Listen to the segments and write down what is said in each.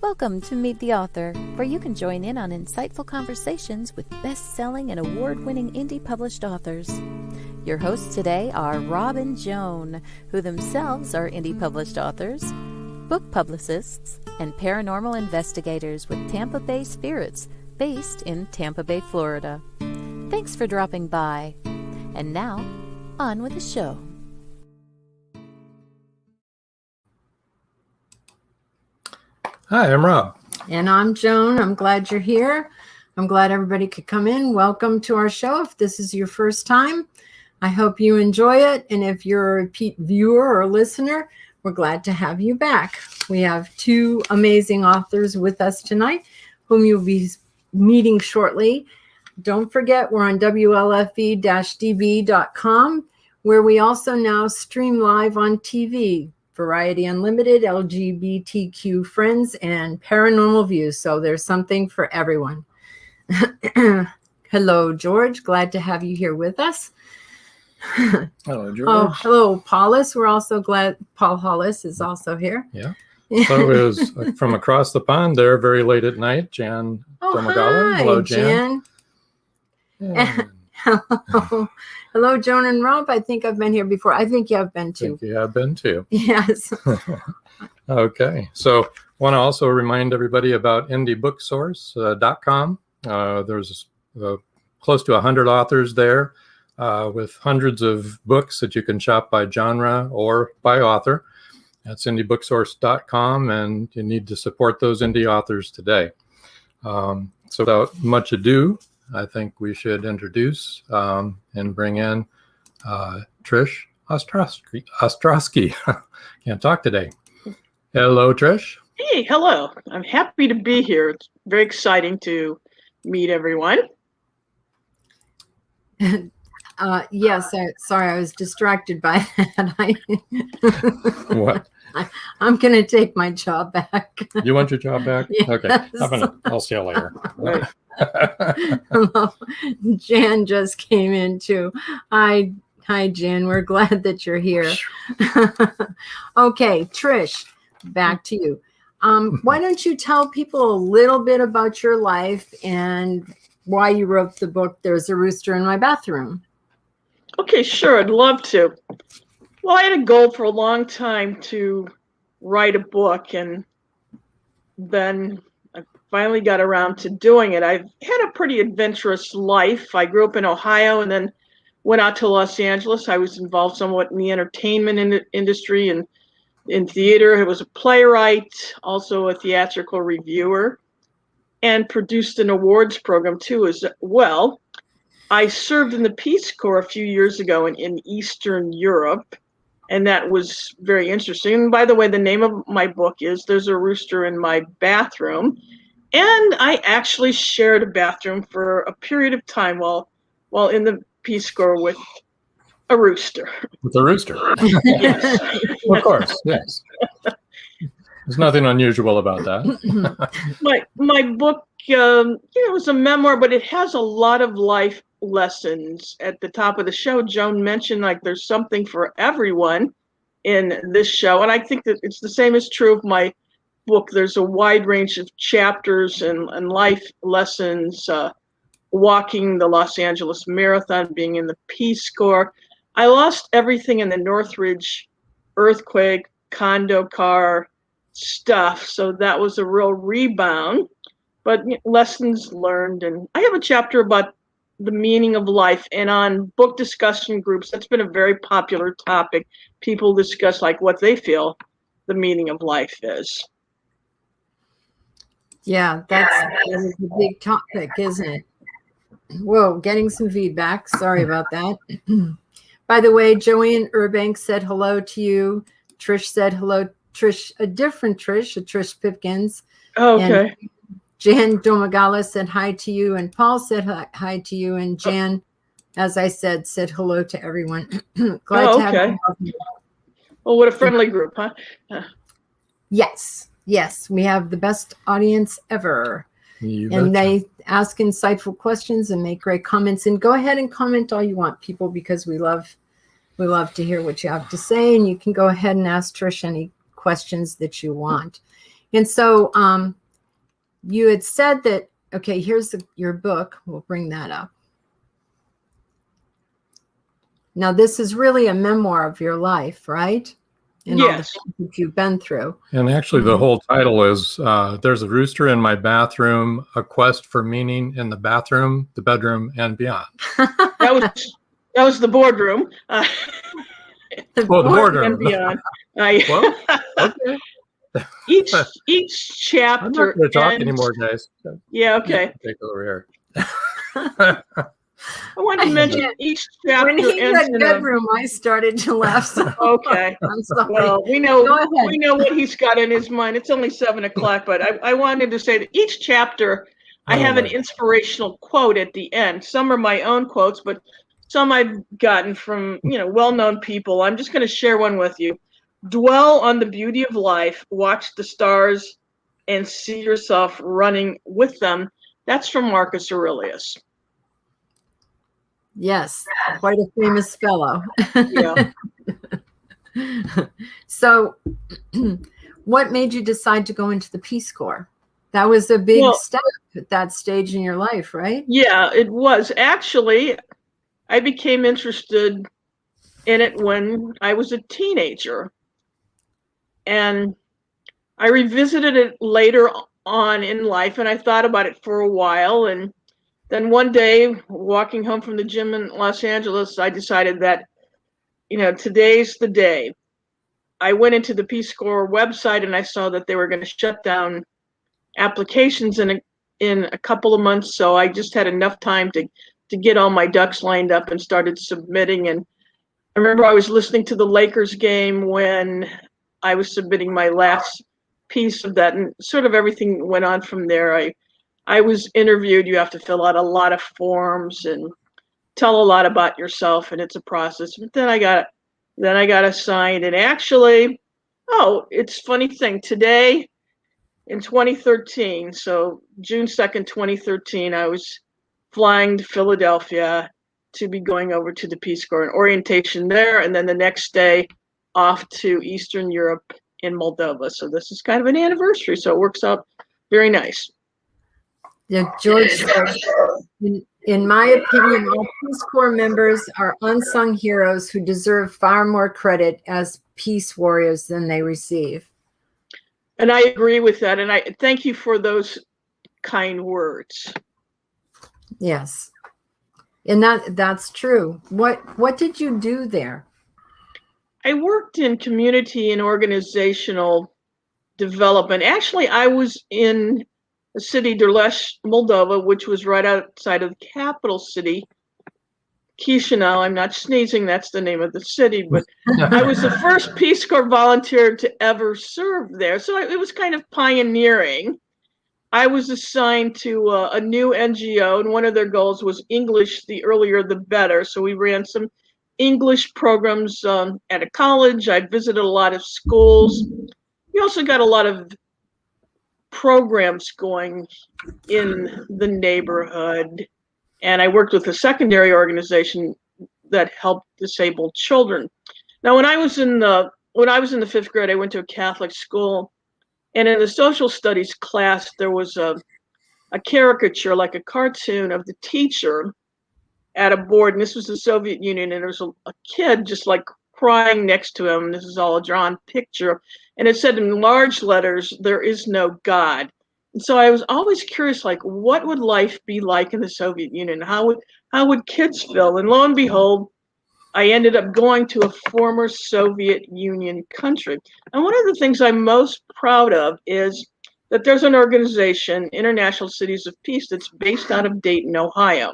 Welcome to Meet the Author, where you can join in on insightful conversations with best-selling and award-winning indie published authors. Your hosts today are Rob and Joan, who themselves are indie published authors, book publicists, and paranormal investigators with Tampa Bay Spirits, based in Tampa Bay, Florida. Thanks for dropping by. And now, on with the show. Hi, I'm Rob. And I'm Joan. I'm glad you're here. I'm glad everybody could come in. Welcome to our show. If this is your first time, I hope you enjoy it. And if you're a repeat viewer or listener, we're glad to have you back. We have two amazing authors with us tonight, whom you'll be meeting shortly. Don't forget, we're on WLFE-DB.com, where we also now stream live on TV. Variety Unlimited, LGBTQ Friends, and Paranormal Views. So there's something for everyone. Hello, George. Glad to have you here with us. Hello, George. Oh, hello, Paulus. We're also glad Paul Hollis is also here. Yeah. So it was from across the pond there, very late at night, Jan Domagala. Hi, Hello, Jan. Hello. Hello, Joan and Rob. I think I've been here before. I think you have been too. I think you have been too. Yes. Okay. So want to also remind everybody about indiebooksource.com. There's close to 100 authors there with hundreds of books that you can shop by genre or by author. That's indiebooksource.com, and you need to support those indie authors today. So without much ado, I think we should introduce and bring in Trish Ostrovsky. Can't talk today. Hello, Trish. Hey, hello. I'm happy to be here. It's very exciting to meet everyone. Yes, sorry, I was distracted by that. What? I'm going to take my job back. You want your job back? Yes. Okay. I'll see you later. Right. Hello. Jan just came in too. Hi, Jan. We're glad that you're here. Okay, Trish, back to you. Why don't you tell people a little bit about your life and why you wrote the book, There's a Rooster in My Bathroom? Okay, sure. I'd love to. Well, I had a goal for a long time to write a book, and then I finally got around to doing it. I've had a pretty adventurous life. I grew up in Ohio and then went out to Los Angeles. I was involved somewhat in the entertainment industry and in theater. I was a playwright, also a theatrical reviewer, and produced an awards program too as well. I served in the Peace Corps a few years ago in Eastern Europe, and that was very interesting. And by the way, the name of my book is There's a Rooster in My Bathroom. And I actually shared a bathroom for a period of time while in the Peace Corps with a rooster. With a rooster. Yes. Of course, yes. There's nothing unusual about that. My book, it was a memoir, but it has a lot of life lessons. At the top of the show, Joan mentioned there's something for everyone in this show, and I think that it's the same is true of my book. There's a wide range of chapters and life lessons, walking the Los Angeles Marathon, being in the Peace Corps. I lost everything in the Northridge earthquake, condo car stuff, so that was a real rebound, but lessons learned. And I have a chapter about the meaning of life, and on book discussion groups, that's been a very popular topic. People discuss what they feel the meaning of life is. Yeah, that is a big topic, isn't it? Whoa, getting some feedback. Sorry about that. By the way, Joanne Urbank said hello to you. Trish said hello. Trish, a different Trish, a Trish Pipkins. Oh, okay. And Jan Domagala said hi to you, and Paul said hi to you, and Jan, as I said hello to everyone. Glad to have you. Well, what a friendly group, huh? Yes, we have the best audience ever. And they ask insightful questions and make great comments. And go ahead and comment all you want, people, because we love to hear what you have to say. And you can go ahead and ask Trish any questions that you want. And so you had said that, okay, here's your book. We'll bring that up. Now, this is really a memoir of your life, right? And all the Yes. things that you've been through. And actually, the whole title is There's a Rooster in My Bathroom, A Quest for Meaning in the Bathroom, the Bedroom, and Beyond. That was the boardroom. The boardroom. And beyond. Well, okay. Each chapter. I'm not going to talk anymore, guys. Yeah, okay. Take over here. I wanted to mention each chapter. When he said bedroom, I started to laugh. So okay. I'm sorry. Well, we know what he's got in his mind. It's only 7 o'clock, but I wanted to say that each chapter, I have an inspirational quote at the end. Some are my own quotes, but some I've gotten from well-known people. I'm just going to share one with you. Dwell on the beauty of life. Watch the stars, and see yourself running with them. That's from Marcus Aurelius. Yes, quite a famous fellow. Yeah. So what made you decide to go into the Peace Corps? That was a big step at that stage in your life, right? Yeah, it was. Actually, I became interested in it when I was a teenager. And I revisited it later on in life, and I thought about it for a while. And then one day, walking home from the gym in Los Angeles, I decided that, today's the day. I went into the Peace Corps website and I saw that they were going to shut down applications in a couple of months. So I just had enough time to get all my ducks lined up and started submitting. And I remember I was listening to the Lakers game when I was submitting my last piece of that, and sort of everything went on from there. I was interviewed. You have to fill out a lot of forms and tell a lot about yourself, and it's a process. But then I got assigned, and actually, it's a funny thing. Today, in 2013, so June 2nd, 2013, I was flying to Philadelphia to be going over to the Peace Corps, an orientation there, and then the next day off to Eastern Europe in Moldova. So this is kind of an anniversary, so it works out very nice. Yeah, George says, in my opinion, all Peace Corps members are unsung heroes who deserve far more credit as peace warriors than they receive. And I agree with that. And I thank you for those kind words. Yes. And that's true. What did you do there? I worked in community and organizational development. Actually, I was in the city Durlesh, Moldova, which was right outside of the capital city, Chisinau. I'm not sneezing, that's the name of the city, but I was the first Peace Corps volunteer to ever serve there. So it was kind of pioneering. I was assigned to a new NGO, and one of their goals was English, the earlier the better. So we ran some English programs at a college. I visited a lot of schools. We also got a lot of programs going in the neighborhood, and I worked with a secondary organization that helped disabled children. Now, when I was in the 5th grade, I went to a Catholic school, and in the social studies class, there was a caricature, like a cartoon of the teacher at a board, and this was the Soviet Union, and there was a kid just like crying next to him. This is all a drawn picture, and it said in large letters, "There is no God." And so I was always curious, like, what would life be like in the Soviet Union? How would kids feel? And lo and behold, I ended up going to a former Soviet Union country. And one of the things I'm most proud of is that there's an organization, International Cities of Peace, that's based out of Dayton, Ohio.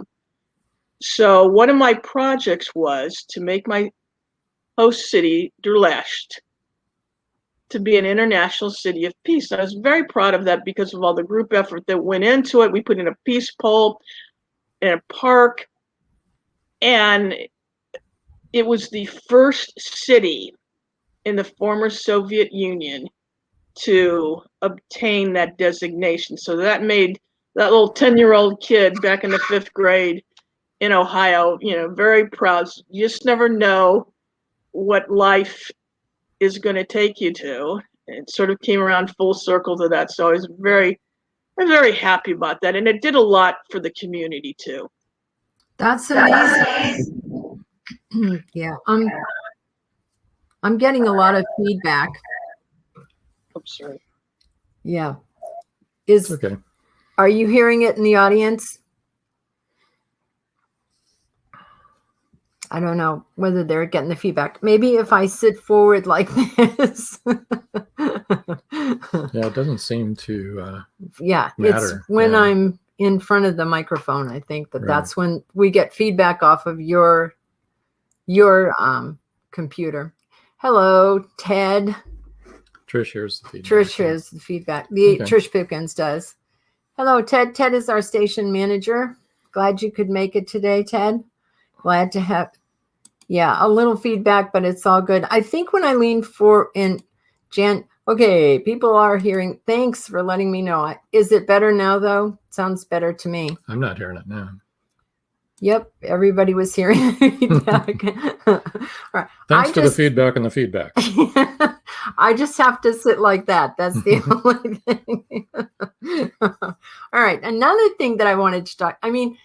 So one of my projects was to make my host city, Durlesh, to be an international city of peace. And I was very proud of that because of all the group effort that went into it. We put in a peace pole in a park, and it was the first city in the former Soviet Union to obtain that designation. So that made that little 10-year-old kid back in the 5th grade in Ohio, very proud. You just never know what life is going to take you to. it sort of came around full circle to that. So I'm very happy about that. And it did a lot for the community too. That's amazing. Yeah, I'm getting a lot of feedback. Oops, sorry. Yeah. Okay. Are you hearing it in the audience? I don't know whether they're getting the feedback. Maybe if I sit forward like this. Yeah, it doesn't seem to matter. It's when I'm in front of the microphone. I think that's when we get feedback off of your computer. Hello, Ted. Trish hears the feedback. Trish hears the feedback. Trish Pipkins does. Hello, Ted. Ted is our station manager. Glad you could make it today, Ted. Glad to have, a little feedback, but it's all good. I think when I lean for in Jan, okay, people are hearing. Thanks for letting me know. Is it better now, though? Sounds better to me. I'm not hearing it now. Yep, everybody was hearing feedback. All right. Thanks for the feedback and the feedback. I just have to sit like that. That's the only thing. All right. Another thing that I wanted to talk. I mean,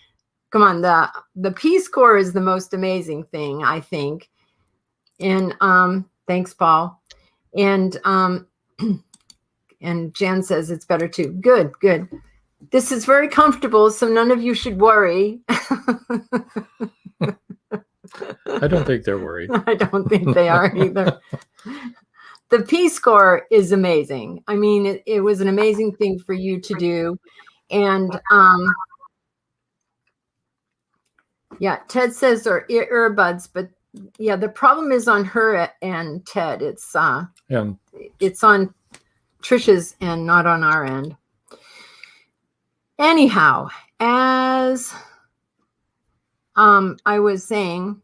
come on. The Peace Corps is the most amazing thing, I think. And thanks, Paul. And Jan says it's better too. Good. This is very comfortable, so none of you should worry. I don't think they're worried. I don't think they are either. The Peace Corps is amazing. I mean, it was an amazing thing for you to do. And Ted says they're earbuds, but the problem is on her end, Ted. It's on Trish's end, not on our end. Anyhow, as I was saying,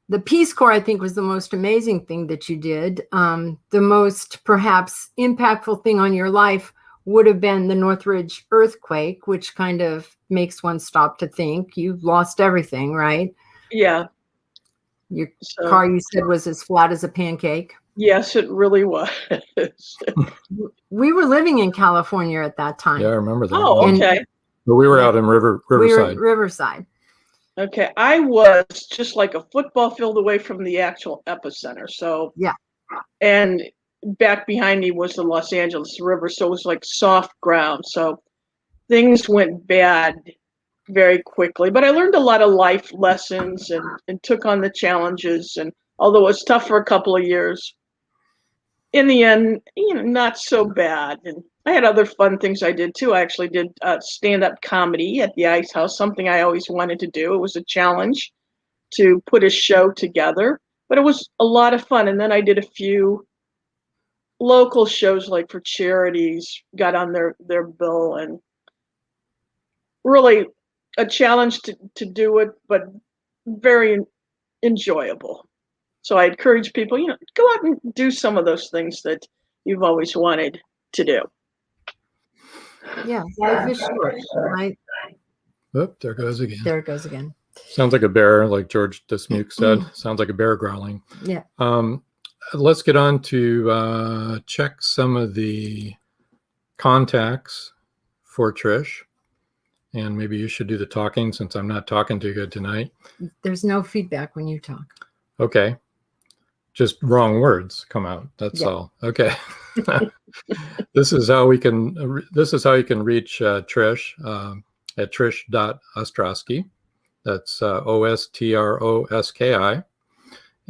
the Peace Corps, I think, was the most amazing thing that you did. The most perhaps impactful thing on your life would have been the Northridge earthquake, which kind of makes one stop to think. You've lost everything, right? Yeah. Your car, you said, was as flat as a pancake. Yes, it really was. We were living in California at that time. Yeah, I remember that. Oh, okay. But we were out in Riverside. We were at Riverside. Okay, I was just like a football field away from the actual epicenter. So and back behind me was the Los Angeles River, so it was like soft ground. So things went bad very quickly. But I learned a lot of life lessons and took on the challenges. And although it was tough for a couple of years, in the end, not so bad. And I had other fun things I did too. I actually did stand-up comedy at the Ice House, something I always wanted to do. It was a challenge to put a show together, but it was a lot of fun. And then I did a few local shows, like for charities, got on their bill, and really a challenge to do it, but very enjoyable. So I encourage people, go out and do some of those things that you've always wanted to do. Yeah, life is short. Right? Oh, there it goes again. There it goes again. Sounds like a bear, like George Dismuke said. Sounds like a bear growling. Yeah. Let's get on to check some of the contacts for Trish. And maybe you should do the talking, since I'm not talking too good tonight. There's no feedback when you talk. Okay. Just wrong words come out. That's all. Okay. This is how you can reach Trish at trish.ostrosky. That's OSTROSKI.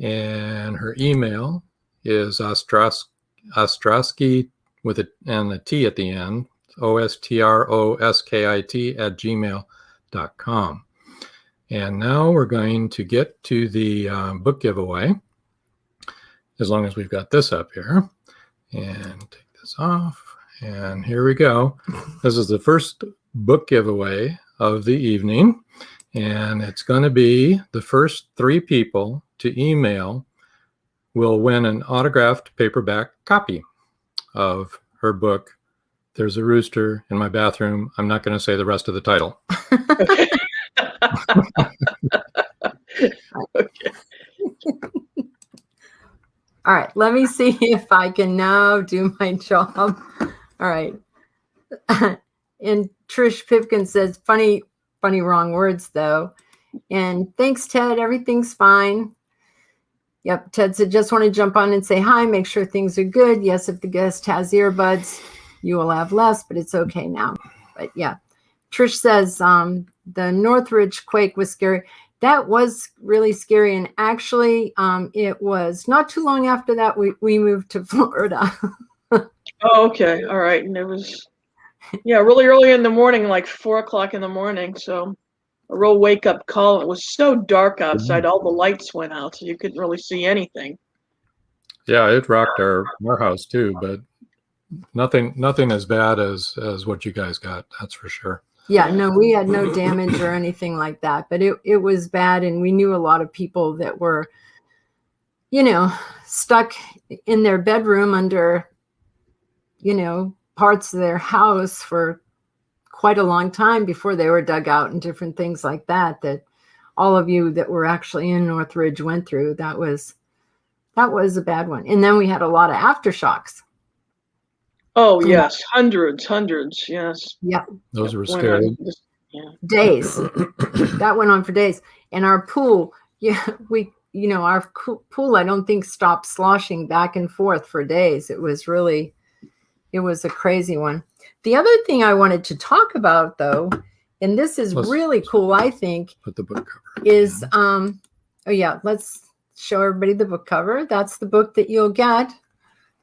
And her email is Ostrovsky with a T at the end. OSTROSKIT@gmail.com. And now we're going to get to the book giveaway, as long as we've got this up here. And take this off. And here we go. This is the first book giveaway of the evening. And it's going to be the first 3 people to email will win an autographed paperback copy of her book, There's a Rooster in My Bathroom. I'm not going to say the rest of the title. Okay. All right, let me see if I can now do my job. All right. And Trish Pipkin says, funny, wrong words, though. And thanks, Ted. Everything's fine. Yep, Ted said, just want to jump on and say hi, make sure things are good. Yes, if the guest has earbuds, you will have less, but it's okay now. But yeah, Trish says, the Northridge quake was scary. That was really scary. And actually, it was not too long after that, we moved to Florida. Oh, okay. All right. And it was, really early in the morning, like 4 o'clock in the morning. So a real wake up call. It was so dark outside. All the lights went out, so you couldn't really see anything. Yeah, it rocked our house too, but nothing as bad as what you guys got. That's for sure. Yeah, no, we had no damage or anything like that, but it was bad. And we knew a lot of people that were, stuck in their bedroom under, parts of their house for quite a long time before they were dug out and different things like that all of you that were actually in Northridge went through. That was a bad one. And then we had a lot of aftershocks. Oh, yes. Hundreds. Yes. Yeah. Those were scary. Days. That went on for days. And our pool, our pool, I don't think stopped sloshing back and forth for days. It was a crazy one. The other thing I wanted to talk about, though, and this is really cool, I think, put the book cover is, let's show everybody the book cover. That's the book that you'll get.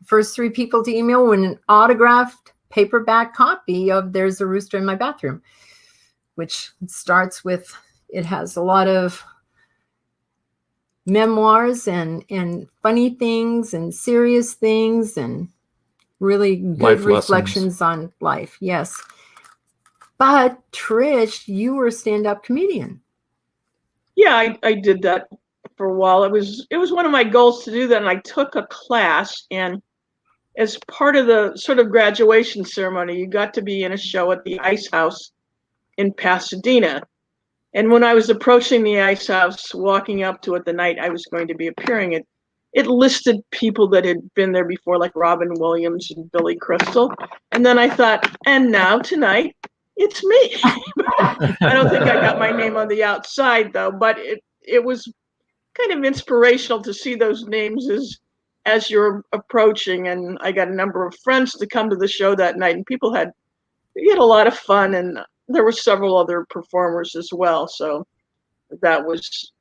The first 3 people to email win an autographed paperback copy of There's a Rooster in My Bathroom, which starts with, it has a lot of memoirs and funny things and serious things and really good life reflections on life. Yes. But Trish, you were a stand-up comedian. Yeah, I did that for a while. It was one of my goals to do that. And I took a class, and as part of the sort of graduation ceremony, you got to be in a show at the Ice House in Pasadena. And when I was approaching the Ice House, walking up to it the night I was going to be appearing, it listed people that had been there before, like Robin Williams and Billy Crystal. And then I thought, and now tonight, it's me. I don't think I got my name on the outside, though, but it was kind of inspirational to see those names as you're approaching. And I got a number of friends to come to the show that night, and we had a lot of fun, and there were several other performers as well. So that was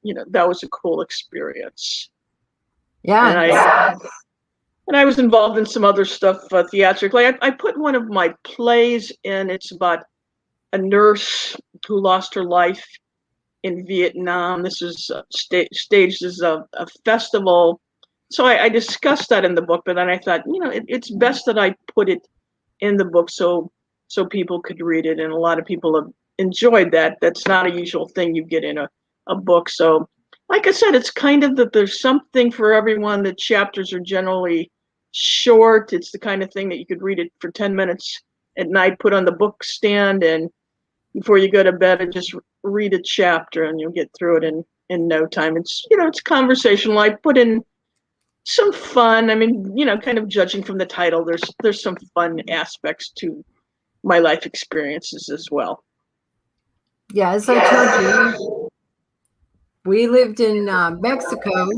a cool experience. Yeah. And I was involved in some other stuff theatrically. I put one of my plays in. It's about a nurse who lost her life in Vietnam. This was staged as a festival. So I discussed that in the book, but then I thought, it's best that I put it in the book so people could read it. And a lot of people have enjoyed that. That's not a usual thing you get in a book. So like I said, it's kind of that there's something for everyone. The chapters are generally short. It's the kind of thing that you could read it for 10 minutes at night, put on the book stand, and before you go to bed, and just read a chapter, and you'll get through it in no time. It's it's conversational. I put in some fun. I mean, kind of judging from the title, there's some fun aspects to my life experiences as well. Yeah, as I told you, we lived in Mexico.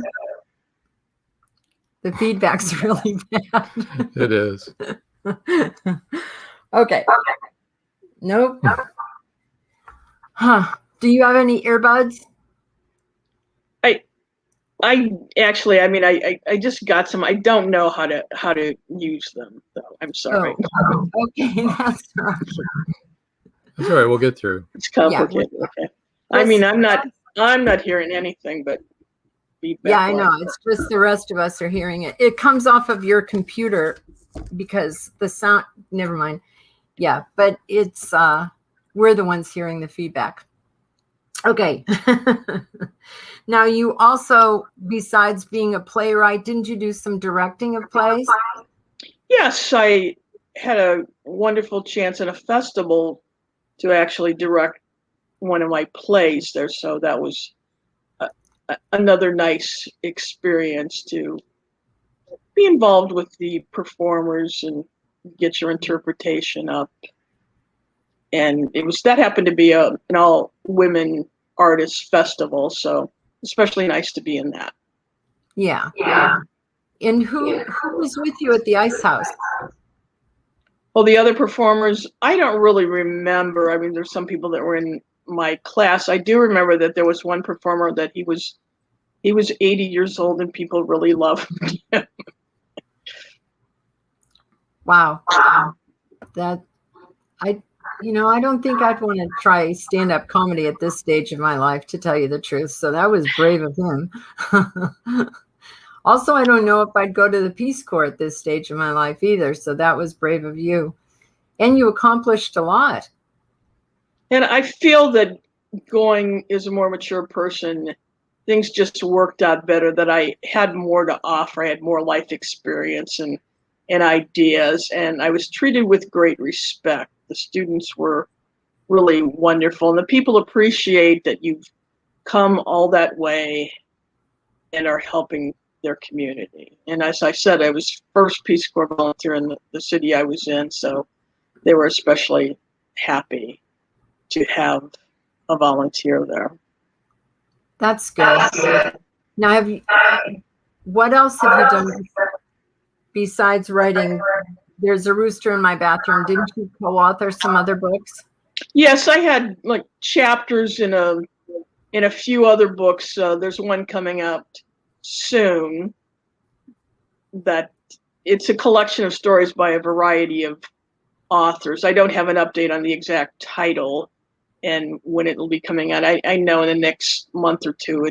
The feedback's really bad. It is. Okay. Nope. Huh. Do you have any earbuds? I actually, I just got some. I don't know how to use them, though. I'm sorry. Oh, okay, that's right. That's all right. We'll get through. It's complicated. Okay. I'm not hearing anything but feedback. Yeah, I know. It's just the rest of us are hearing it. It comes off of your computer because the sound. Never mind. Yeah, but it's we're the ones hearing the feedback. Okay. Now, you also, besides being a playwright, didn't you do some directing of plays? Yes, I had a wonderful chance at a festival to actually direct one of my plays there. So that was another nice experience to be involved with the performers and get your interpretation up. And that happened to be an all women artists festival, so especially nice to be in that. Yeah. And who was with you at the Ice House? Well, the other performers, I don't really remember. I mean, there's some people that were in my class. I do remember that there was one performer that he was 80 years old and people really loved him. Wow. That I don't think I'd want to try stand-up comedy at this stage of my life, to tell you the truth. So that was brave of him. Also, I don't know if I'd go to the Peace Corps at this stage of my life either. So that was brave of you. And you accomplished a lot. And I feel that going as a more mature person, things just worked out better, that I had more to offer. I had more life experience and ideas, and I was treated with great respect. The students were really wonderful, and the people appreciate that you've come all that way and are helping their community. And as I said, I was first Peace Corps volunteer in the city I was in, so they were especially happy to have a volunteer there. That's good. Now, what else have you done besides writing There's a Rooster in My Bathroom? Didn't you co-author some other books? Yes, I had like chapters in a few other books. There's one coming out soon that it's a collection of stories by a variety of authors. I don't have an update on the exact title and when it will be coming out. I know in the next month or two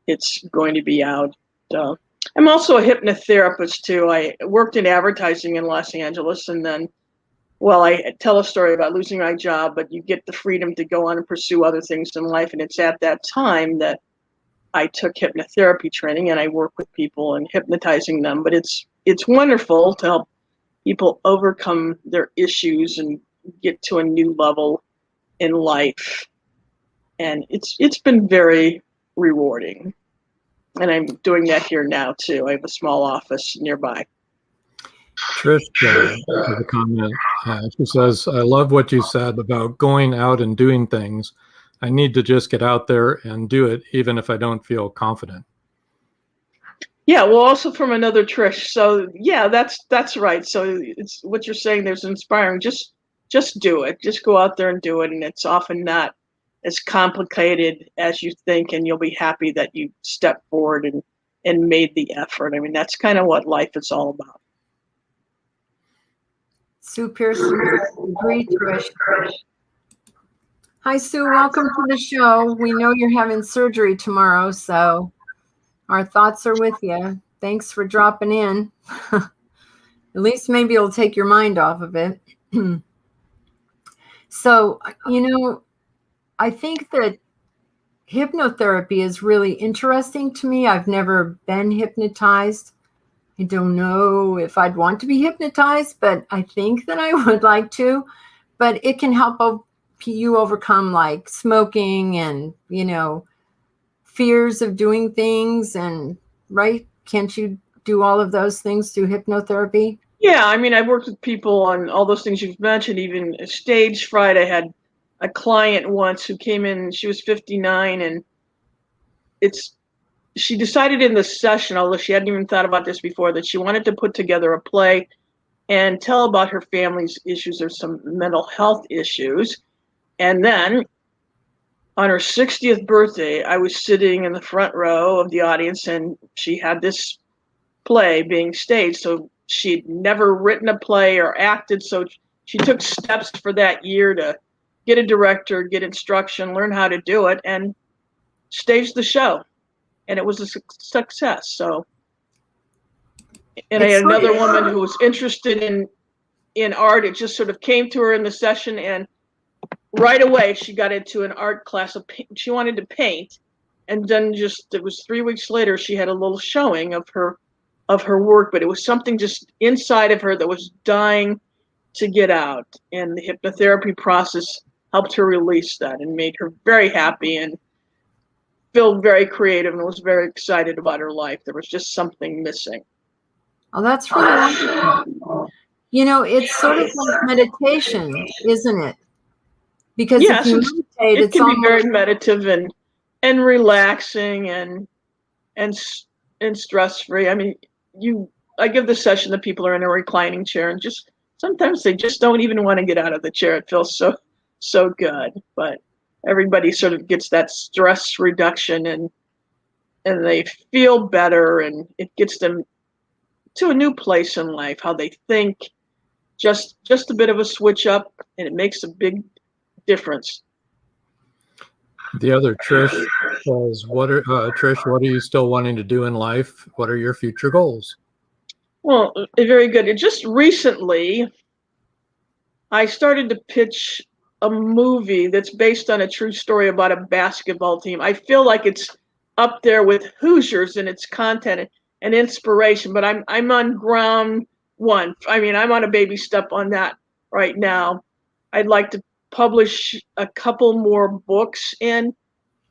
it's going to be out. I'm also a hypnotherapist too. I worked in advertising in Los Angeles, and then, well, I tell a story about losing my job, but you get the freedom to go on and pursue other things in life. And it's at that time that I took hypnotherapy training, and I work with people and hypnotizing them. But it's wonderful to help people overcome their issues and get to a new level in life. And it's been very rewarding. And I'm doing that here now too. I have a small office nearby. Trish has a comment. She says, I love what you said about going out and doing things. I need to just get out there and do it, even if I don't feel confident. Yeah, well, also from another Trish. So yeah, that's right. So it's what you're saying. There's inspiring. Just do it. Just go out there and do it. And it's often not as complicated as you think, and you'll be happy that you stepped forward and made the effort. I mean, that's kind of what life is all about. Sue Pearson, agree, Trish. Hi, Sue. Welcome to the show. We know you're having surgery tomorrow, so our thoughts are with you. Thanks for dropping in. At least maybe it'll take your mind off of it. So, I think that hypnotherapy is really interesting to me. I've never been hypnotized. I don't know if I'd want to be hypnotized, but I think that I would like to. But it can help you overcome like smoking and, fears of doing things. And right? Can't you do all of those things through hypnotherapy? Yeah, I mean, I've worked with people on all those things you've mentioned, even stage fright. I had a client once who came in, she was 59, and she decided in the session, although she hadn't even thought about this before, that she wanted to put together a play and tell about her family's issues or some mental health issues. And then on her 60th birthday, I was sitting in the front row of the audience, and she had this play being staged. So she'd never written a play or acted. So she took steps for that year to get a director, get instruction, learn how to do it, and stage the show. And it was a success. So, and I had another woman who was interested in art. It just sort of came to her in the session, and right away she got into an art class. She wanted to paint, and then it was 3 weeks later, she had a little showing of her work, but it was something just inside of her that was dying to get out. And the hypnotherapy process helped her release that and made her very happy and feel very creative and was very excited about her life. There was just something missing. Oh, that's really wonderful. You know, it's sort of like meditation, isn't it? Because Yes, if you meditate, it it's can be almost very meditative and relaxing and stress free. I mean, I give the session that people are in a reclining chair, and just sometimes they just don't even want to get out of the chair. It feels so good, but everybody sort of gets that stress reduction and they feel better, and it gets them to a new place in life, how they think. Just a bit of a switch up, and it makes a big difference. The other Trish says, Trish, what are you still wanting to do in life? What are your future goals? Well, very good. Just recently, I started to pitch a movie that's based on a true story about a basketball team. I feel like it's up there with Hoosiers in its content and inspiration, but I'm on ground one. I mean, I'm on a baby step on that right now. I'd like to publish a couple more books, and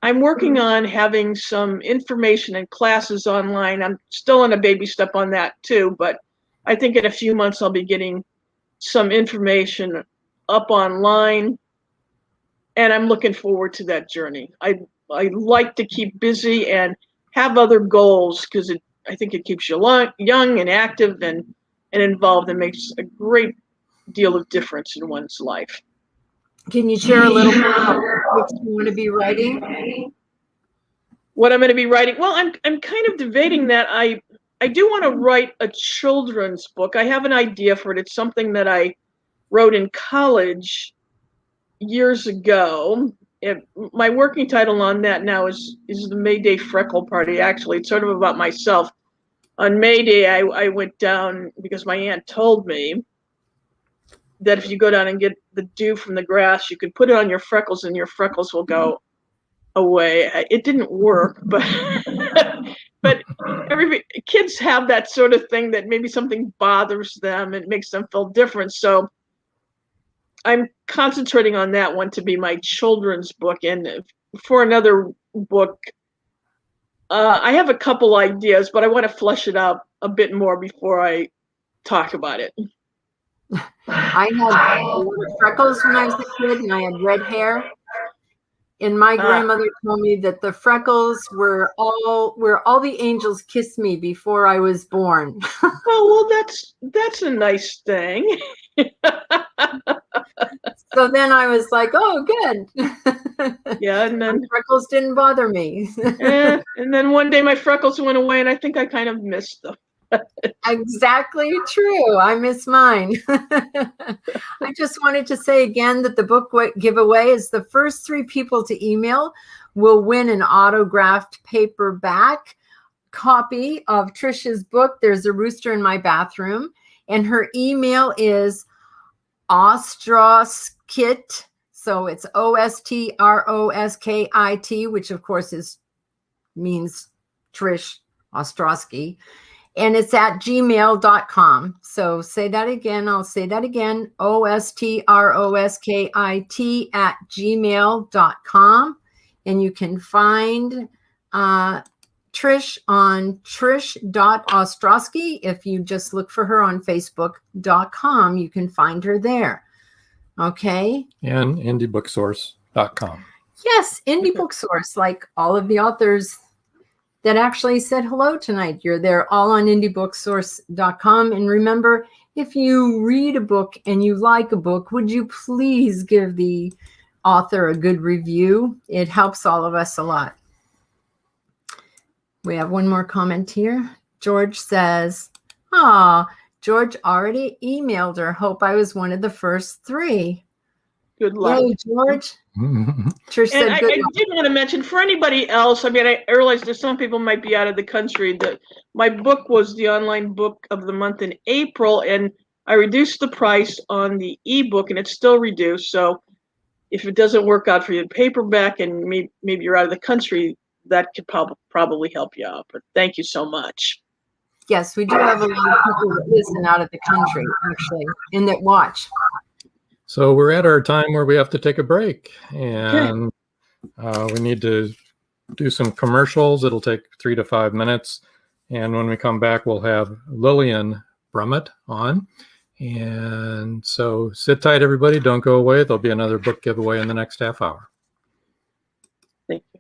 I'm working on having some information and classes online. I'm still on a baby step on that too, but I think in a few months I'll be getting some information up online, and I'm looking forward to that journey. I like to keep busy and have other goals, because I think it keeps you young and active and involved, and makes a great deal of difference in one's life. Can you share a little bit about what you want to be writing? What I'm going to be writing? Well, I'm kind of debating that. I do want to write a children's book. I have an idea for it. It's something that I wrote in college years ago. My working title on that now is the May Day Freckle Party. Actually, it's sort of about myself. On May Day, I went down because my aunt told me that if you go down and get the dew from the grass, you can put it on your freckles and your freckles will go away. It didn't work, but kids have that sort of thing, that maybe something bothers them and makes them feel different. So I'm concentrating on that one to be my children's book. And for another book, I have a couple ideas, but I want to flesh it out a bit more before I talk about it. I had a lot of freckles when I was a kid, and I had red hair. And my grandmother told me that the freckles were where all the angels kissed me before I was born. Oh, well, that's a nice thing. So then I was like, oh, good. Yeah, and then my freckles didn't bother me. And then one day my freckles went away, and I think I kind of missed them. Exactly true. I miss mine. I just wanted to say again that the book giveaway is the first 3 people to email will win an autographed paperback copy of Trish's book, There's a Rooster in My Bathroom. And her email is OSTROSKIT. So it's OSTROSKIT, which of course means Trish Ostrovsky. And it's at gmail.com. So say that again. I'll say that again. OSTROSKIT at gmail.com. And you can find Trish on trish.ostrosky. If you just look for her on facebook.com, you can find her there. Okay. And indiebooksource.com. Yes, Indie Book Source, like all of the authors that actually said hello tonight. They're all on indiebooksource.com. And remember, if you read a book and you like a book, would you please give the author a good review? It helps all of us a lot. We have one more comment here. George says, George already emailed her. Hope I was one of the first 3. Good luck. Yay, George. Trish said, I did want to mention, for anybody else, I mean, I realize that some people might be out of the country, that my book was the online book of the month in April, and I reduced the price on the ebook, and it's still reduced. So if it doesn't work out for you, paperback, and maybe you're out of the country, that could probably help you out. But thank you so much. Yes, we do have a lot of people that listen out of the country, actually, and that watch. So we're at our time where we have to take a break, and we need to do some commercials. It'll take 3 to 5 minutes. And when we come back, we'll have Lillian BRUMMET on. And so sit tight, everybody. Don't go away. There'll be another book giveaway in the next half hour. Thank you.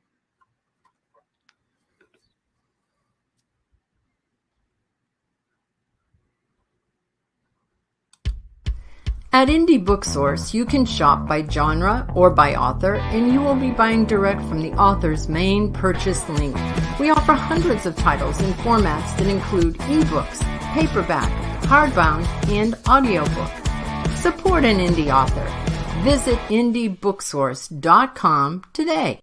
At Indie Book Source, you can shop by genre or by author, and you will be buying direct from the author's main purchase link. We offer hundreds of titles in formats that include ebooks, paperback, hardbound, and audiobook. Support an indie author. Visit indiebooksource.com today.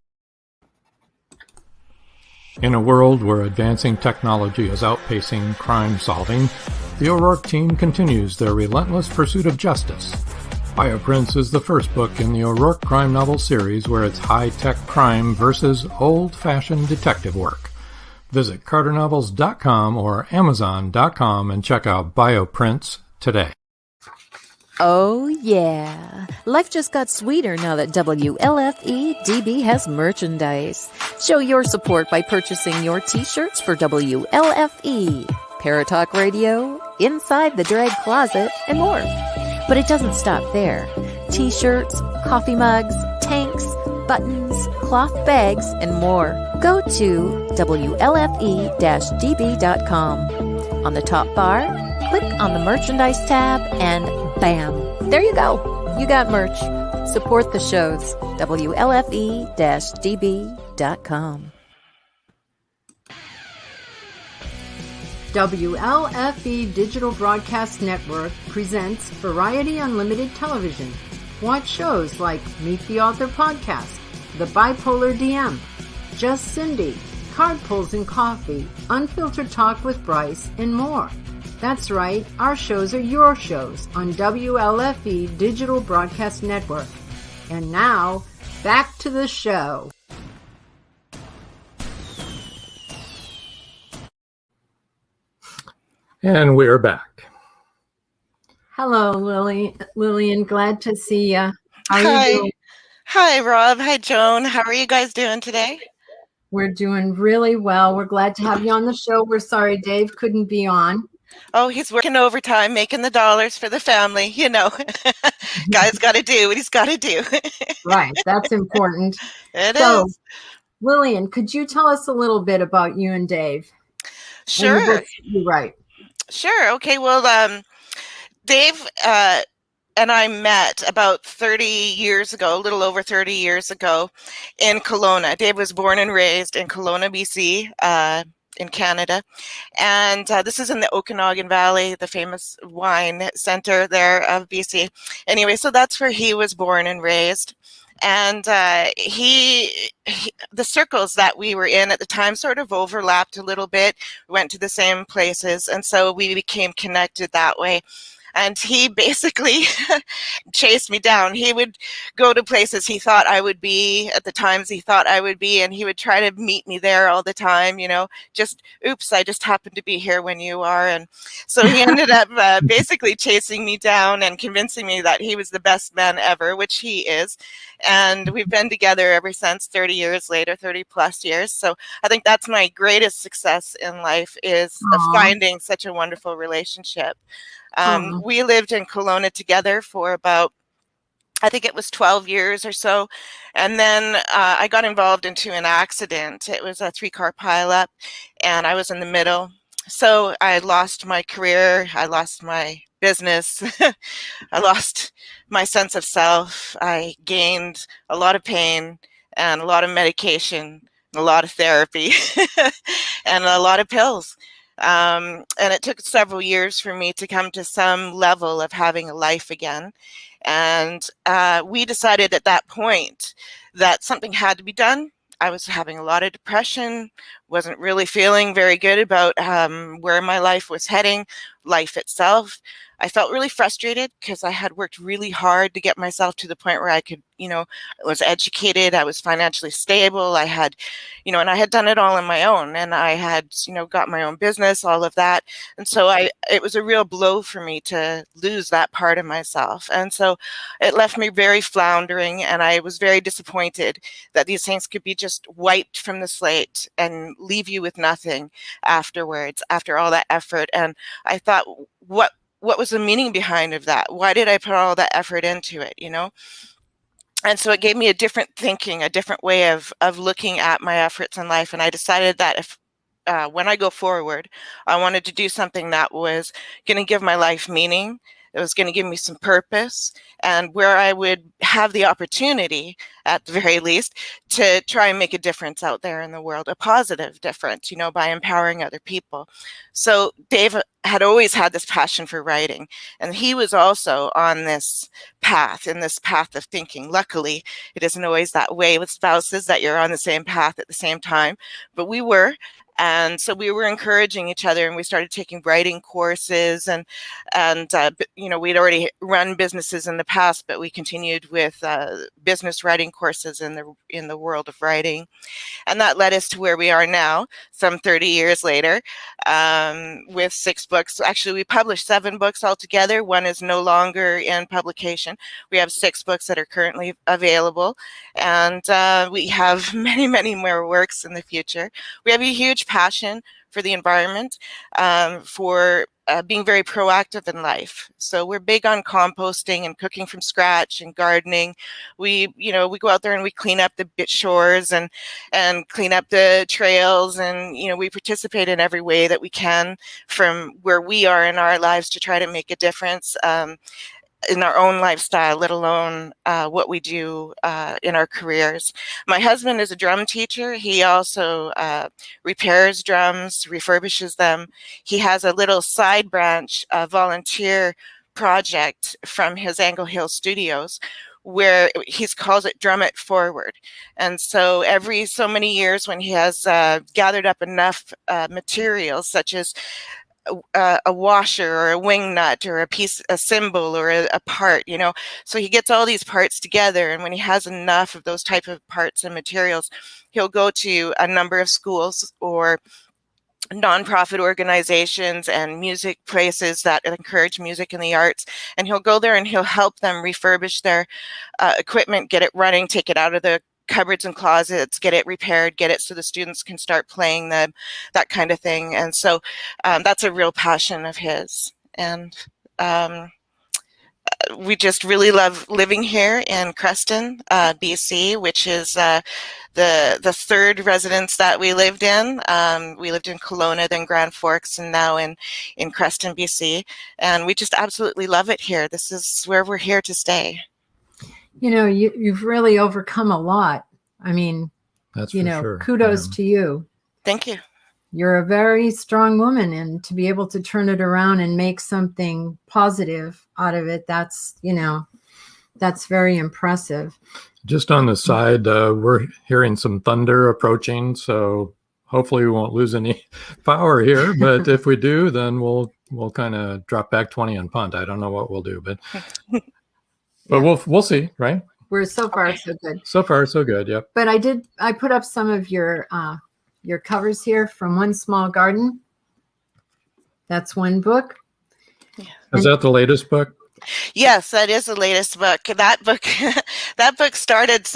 In a world where advancing technology is outpacing crime solving, the O'Rourke team continues their relentless pursuit of justice. Bioprints is the first book in the O'Rourke crime novel series where it's high-tech crime versus old-fashioned detective work. Visit carternovels.com or amazon.com and check out Bioprints today. Oh, yeah. Life just got sweeter now that WLFE-DB has merchandise. Show your support by purchasing your t-shirts for WLFE, Paratalk Radio, Inside the Drag Closet, and more. But it doesn't stop there. T-shirts, coffee mugs, tanks, buttons, cloth bags, and more. Go to WLFE-DB.com. On the top bar, click on the merchandise tab and bam, there you go. You got merch. Support the shows. WLFE-DB.com. WLFE Digital Broadcast Network presents Variety Unlimited Television. Watch shows like Meet the Author Podcast, The Bipolar DM, Just Cindy, Card Pulls and Coffee, Unfiltered Talk with Bryce, and more. That's right, our shows are your shows on WLFE Digital Broadcast Network. And now, back to the show. And we're back. Hello, Lillian. Glad to see you. How are Hi. you doing? Hi, Rob. Hi, Joan. How are you guys doing today? We're doing really well. We're glad to have you on the show. We're sorry Dave couldn't be on. Oh, he's working overtime, making the dollars for the family. You know, guy's got to do what he's got to do. Right. That's important. It So, is. Lillian, could you tell us a little bit about you and Dave? And the Sure. books that you write. Sure. Okay. Well, Dave and I met about 30 years ago, a little over 30 years ago in Kelowna. Dave was born and raised in Kelowna, BC, in Canada. And this is in the Okanagan Valley, the famous wine center there of BC. Anyway, so that's where he was born and raised. And the circles that we were in at the time sort of overlapped a little bit. We went to the same places, and so we became connected that way. And he basically chased me down. He would go to places he thought I would be at the times he thought I would be, and he would try to meet me there all the time, you know, just, oops, I just happened to be here when you are. And so he ended up basically chasing me down and convincing me that he was the best man ever, which he is. And we've been together ever since, 30 years later, 30 plus years. So I think that's my greatest success in life is finding such a wonderful relationship. We lived in Kelowna together for about, I think it was 12 years or so. And then I got involved into an accident. It was a 3-car pileup, and I was in the middle. So I lost my career. I lost my business. I lost my sense of self. I gained a lot of pain and a lot of medication, a lot of therapy, and a lot of pills. And it took several years for me to come to some level of having a life again. And we decided at that point that something had to be done. I was having a lot of depression, wasn't really feeling very good about where my life was heading, life itself. I felt really frustrated because I had worked really hard to get myself to the point where I could, you know, I was educated, I was financially stable, I had, you know, and I had done it all on my own, and I had, you know, got my own business, all of that. And so it was a real blow for me to lose that part of myself. And so it left me very floundering, and I was very disappointed that these things could be just wiped from the slate and leave you with nothing afterwards, after all that effort. And I thought, what was the meaning behind of that? Why did I put all that effort into it, you know? And so it gave me a different thinking, a different way of looking at my efforts in life. And I decided that if when I go forward, I wanted to do something that was going to give my life meaning. It was going to give me some purpose, and where I would have the opportunity, at the very least, to try and make a difference out there in the world, a positive difference, you know, by empowering other people. So Dave had always had this passion for writing, and he was also on this path, in this path of thinking. Luckily, it isn't always that way with spouses, that you're on the same path at the same time, but we were. And so we were encouraging each other, and we started taking writing courses, and you know, we'd already run businesses in the past, but we continued with business writing courses in the world of writing. And that led us to where we are now, some 30 years later, with 6 books. Actually, we published 7 books altogether. One is no longer in publication. We have 6 books that are currently available, and we have many, many more works in the future. We have a huge passion for the environment, for being very proactive in life. So we're big on composting and cooking from scratch and gardening. We go out there and we clean up the shores and clean up the trails, and we participate in every way that we can from where we are in our lives to try to make a difference in our own lifestyle, let alone what we do in our careers. My husband is a drum teacher. He also repairs drums, refurbishes them. He has a little side branch volunteer project from his Angle Hill studios, where he calls it Drum It Forward. And so every so many years, when he has gathered up enough materials, such as a washer or a wing nut or a cymbal or a part, so he gets all these parts together, and when he has enough of those type of parts and materials, he'll go to a number of schools or nonprofit organizations and music places that encourage music and the arts, and he'll go there and he'll help them refurbish their equipment, get it running, take it out of the cupboards and closets, get it repaired, get it so the students can start playing them, that kind of thing. And so that's a real passion of his. And we just really love living here in Creston, BC, which is the third residence that we lived in. We lived in Kelowna, then Grand Forks, and now in Creston, BC. And we just absolutely love it here. This is where we're here to stay. You've really overcome a lot. I mean, that's for sure. Kudos to you. Thank you. You're a very strong woman, and to be able to turn it around and make something positive out of it, that's very impressive. Just on the side, we're hearing some thunder approaching, so hopefully we won't lose any power here. But if we do, then we'll kind of drop back 20 and punt. I don't know what we'll do, but we'll see, right? We're so far so good. So far so good. Yep. But I put up some of your covers here from One Small Garden. That's one book. Yeah. Is that the latest book? Yes, that is the latest book. That book started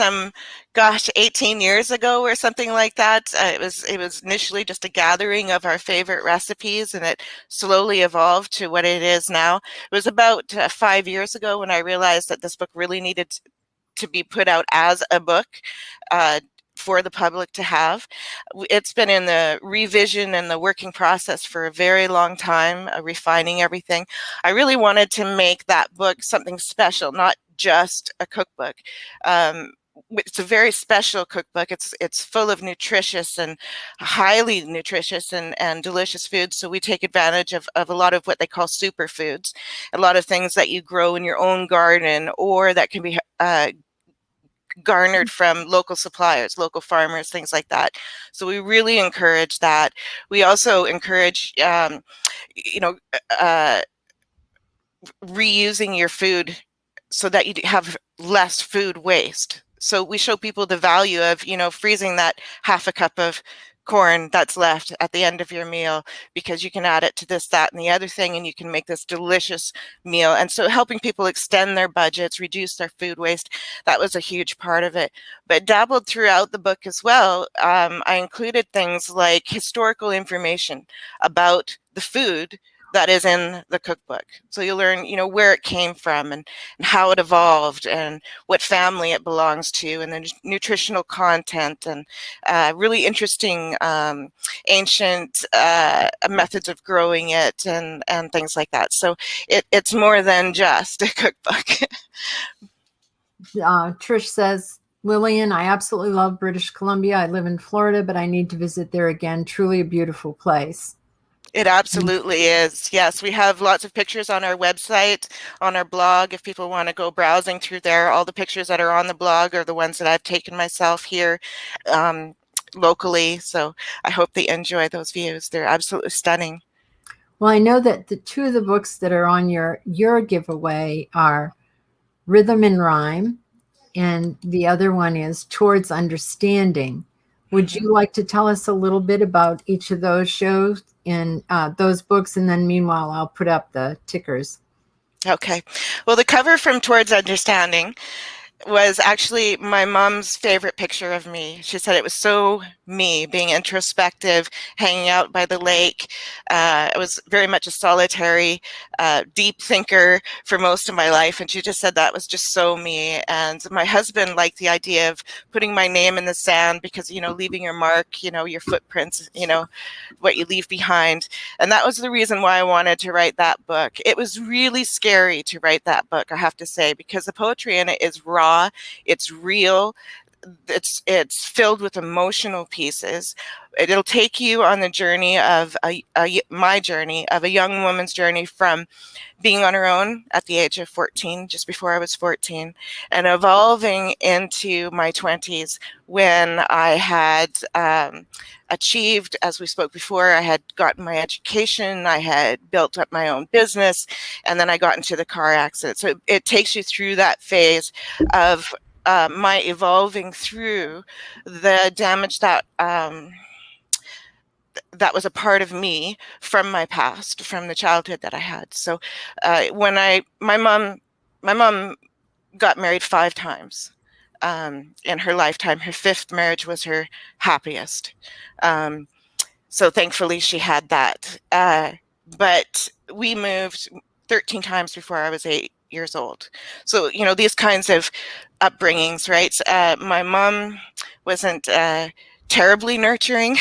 18 years ago or something like that. It was initially just a gathering of our favorite recipes, and it slowly evolved to what it is now. It was about 5 years ago when I realized that this book really needed to be put out as a book for the public to have. It's been in the revision and the working process for a very long time, refining everything. I really wanted to make that book something special, not just a cookbook. It's a very special cookbook. It's full of nutritious and highly nutritious and delicious foods. So we take advantage of a lot of what they call superfoods, a lot of things that you grow in your own garden or that can be garnered from local suppliers, local farmers, things like that. So we really encourage that. We also encourage, reusing your food so that you have less food waste. So we show people the value of, freezing that half a cup of corn that's left at the end of your meal, because you can add it to this, that, and the other thing, and you can make this delicious meal. And so helping people extend their budgets, reduce their food waste, that was a huge part of it. But dabbled throughout the book as well. I included things like historical information about the food that is in the cookbook. So you learn, where it came from and how it evolved and what family it belongs to, and the nutritional content, and really interesting ancient methods of growing it, and things like that. So it's more than just a cookbook. Trish says, Lillian, I absolutely love British Columbia. I live in Florida, but I need to visit there again. Truly a beautiful place. It absolutely is. Yes, we have lots of pictures on our website, on our blog. If people want to go browsing through there, all the pictures that are on the blog are the ones that I've taken myself here locally. So I hope they enjoy those views. They're absolutely stunning. Well, I know that the two of the books that are on your giveaway are Rhythm and Rhyme, and the other one is Towards Understanding. Would you like to tell us a little bit about each of those shows and those books? And then meanwhile, I'll put up the tickers. Okay. Well, the cover from Towards Understanding was actually my mom's favorite picture of me. She said it was so me, being introspective, hanging out by the lake. I was very much a solitary, deep thinker for most of my life, and she just said that was just so me. And my husband liked the idea of putting my name in the sand because, leaving your mark, your footprints, what you leave behind. And that was the reason why I wanted to write that book. It was really scary to write that book, I have to say, because the poetry in it is raw, it's real, it's filled with emotional pieces. It'll take you on the journey of my journey, of a young woman's journey from being on her own at the age of 14, just before I was 14, and evolving into my 20s when I had achieved, as we spoke before, I had gotten my education, I had built up my own business, and then I got into the car accident. So it takes you through that phase of my evolving through the damage that that was a part of me from my past, from the childhood that I had. So when my mom got married 5 times in her lifetime. Her 5th marriage was her happiest. So thankfully she had that. But we moved 13 times before I was 8 years old. So, these kinds of upbringings, right? My mom wasn't terribly nurturing,